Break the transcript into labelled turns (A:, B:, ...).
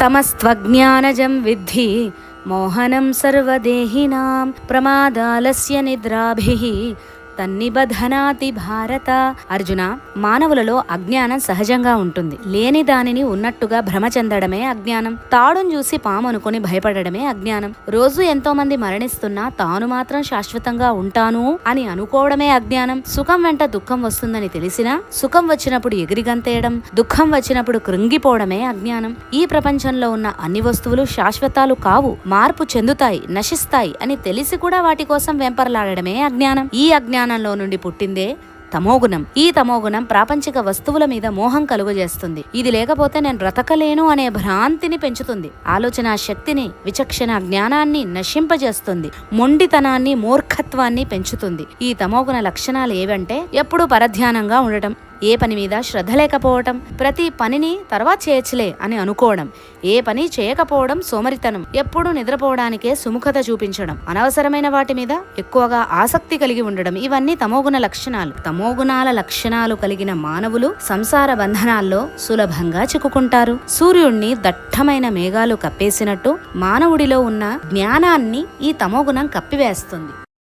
A: తమస్త్వజ్ఞానజం విద్ధి మోహనం సర్వదేహినాం ప్రమాదాలస్య నిద్రాభిః తన్నిబధనాతి భారత. అర్జున, మానవులలో అజ్ఞానం సహజంగా ఉంటుంది. లేని దానిని ఉన్నట్టుగా భ్రమ చెందడమే అజ్ఞానం. తాడును చూసి పాము అనుకుని భయపడడమే అజ్ఞానం. రోజు ఎంతో మంది మరణిస్తున్నా తాను మాత్రం శాశ్వతంగా ఉంటాను అని అనుకోవడమే అజ్ఞానం. సుఖం వెంట దుఃఖం వస్తుందని తెలిసినా సుఖం వచ్చినప్పుడు ఎగిరిగంతేయడం, దుఃఖం వచ్చినప్పుడు కృంగిపోవడమే అజ్ఞానం. ఈ ప్రపంచంలో ఉన్న అన్ని వస్తువులు శాశ్వతాలు కావు, మార్పు చెందుతాయి, నశిస్తాయి అని తెలిసి కూడా వాటి కోసం వెంపర్లాడడమే అజ్ఞానం. ఈ అజ్ఞానంలో నుండి పుట్టిందే తమోగుణం. ఈ తమోగుణం ప్రాపంచిక వస్తువుల మీద మోహం కలుగజేస్తుంది. ఇది లేకపోతే నేను బ్రతకలేను అనే భ్రాంతిని పెంచుతుంది. ఆలోచన శక్తిని, విచక్షణ జ్ఞానాన్ని నశింపజేస్తుంది. మొండితనాన్ని, మూర్ఖత్వాన్ని పెంచుతుంది. ఈ తమోగుణ లక్షణాలు ఏవంటే ఎప్పుడూ పరధ్యానంగా ఉండటం, ఏ పని మీద శ్రద్ధ లేకపోవటం, ప్రతి పనిని తర్వాత చేయొచ్చులే అని అనుకోవడం, ఏ పని చేయకపోవడం సోమరితనం, ఎప్పుడూ నిద్రపోవడానికే సుముఖత చూపించడం, అనవసరమైన వాటి మీద ఎక్కువగా ఆసక్తి కలిగి ఉండడం, ఇవన్నీ తమోగుణ లక్షణాలు. తమోగుణాల లక్షణాలు కలిగిన మానవులు సంసార బంధనాల్లో సులభంగా చిక్కుకుంటారు. సూర్యుణ్ణి దట్టమైన మేఘాలు కప్పేసినట్టు మానవుడిలో ఉన్న జ్ఞానాన్ని ఈ తమోగుణం కప్పివేస్తుంది.